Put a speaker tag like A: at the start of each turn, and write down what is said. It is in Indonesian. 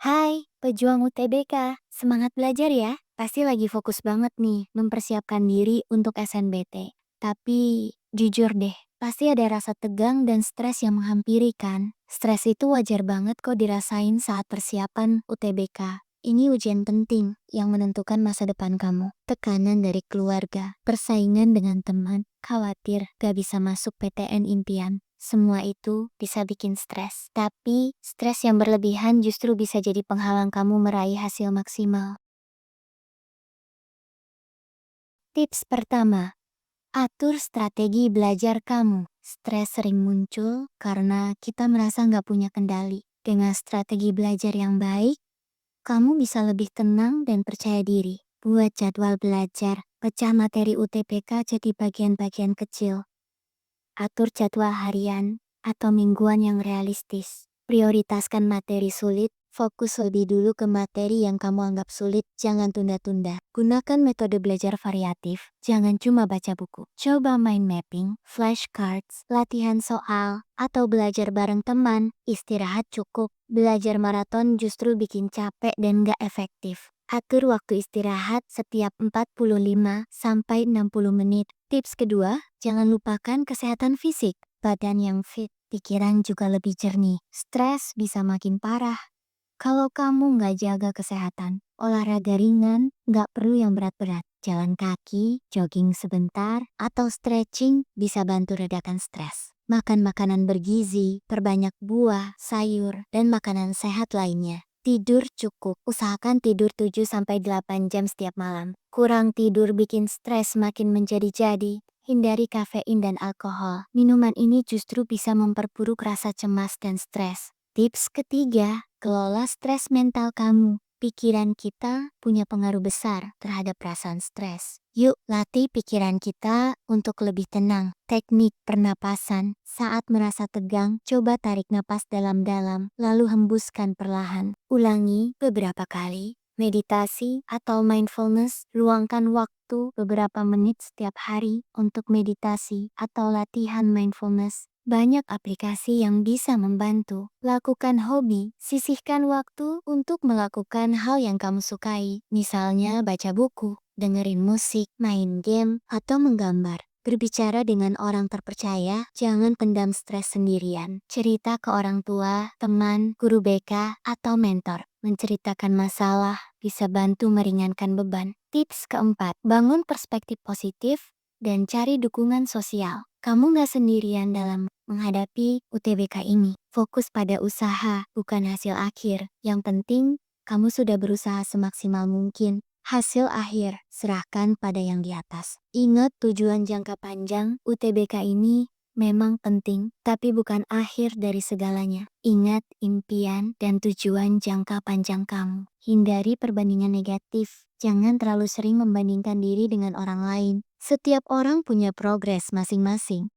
A: Hai, pejuang UTBK. Semangat belajar ya. Pasti lagi fokus banget nih mempersiapkan diri untuk SNBT. Tapi jujur deh, pasti ada rasa tegang dan stres yang menghampiri kan? Stres itu wajar banget kok dirasain saat persiapan UTBK. Ini ujian penting yang menentukan masa depan kamu. Tekanan dari keluarga, persaingan dengan teman, khawatir gak bisa masuk PTN impian. Semua itu bisa bikin stres. Tapi, stres yang berlebihan justru bisa jadi penghalang kamu meraih hasil maksimal. Tips pertama, atur strategi belajar kamu. Stres sering muncul karena kita merasa nggak punya kendali. Dengan strategi belajar yang baik, kamu bisa lebih tenang dan percaya diri. Buat jadwal belajar, pecah materi UTBK jadi bagian-bagian kecil. Atur jadwal harian atau mingguan yang realistis. Prioritaskan materi sulit, fokus lebih dulu ke materi yang kamu anggap sulit, jangan tunda-tunda. Gunakan metode belajar variatif, jangan cuma baca buku. Coba mind mapping, flashcards, latihan soal, atau belajar bareng teman. Istirahat cukup, belajar maraton justru bikin capek dan gak efektif. Atur waktu istirahat setiap 45-60 menit. Tips kedua, jangan lupakan kesehatan fisik. Badan yang fit, pikiran juga lebih jernih. Stres bisa makin parah. Kalau kamu nggak jaga kesehatan, olahraga ringan nggak perlu yang berat-berat. Jalan kaki, jogging sebentar, atau stretching bisa bantu redakan stres. Makan makanan bergizi, perbanyak buah, sayur, dan makanan sehat lainnya. Tidur cukup, usahakan tidur 7-8 jam setiap malam. Kurang tidur bikin stres makin menjadi-jadi. Hindari kafein dan alkohol. Minuman ini justru bisa memperburuk rasa cemas dan stres. Tips ketiga, kelola stres mental kamu. Pikiran kita punya pengaruh besar terhadap perasaan stres. Yuk, latih pikiran kita untuk lebih tenang. Teknik pernapasan. Saat merasa tegang, coba tarik napas dalam-dalam, lalu hembuskan perlahan. Ulangi beberapa kali. Meditasi atau mindfulness, luangkan waktu beberapa menit setiap hari untuk meditasi atau latihan mindfulness. Banyak aplikasi yang bisa membantu. Lakukan hobi, sisihkan waktu untuk melakukan hal yang kamu sukai. Misalnya baca buku, dengerin musik, main game, atau menggambar. Berbicara dengan orang terpercaya, jangan pendam stres sendirian. Cerita ke orang tua, teman, guru BK, atau mentor. Menceritakan masalah bisa bantu meringankan beban. Tips keempat, bangun perspektif positif dan cari dukungan sosial. Kamu nggak sendirian dalam menghadapi UTBK ini. Fokus pada usaha, bukan hasil akhir. Yang penting, kamu sudah berusaha semaksimal mungkin. Hasil akhir, serahkan pada yang di atas. Ingat tujuan jangka panjang UTBK ini memang penting, tapi bukan akhir dari segalanya. Ingat impian dan tujuan jangka panjang kamu. Hindari perbandingan negatif. Jangan terlalu sering membandingkan diri dengan orang lain. Setiap orang punya progres masing-masing.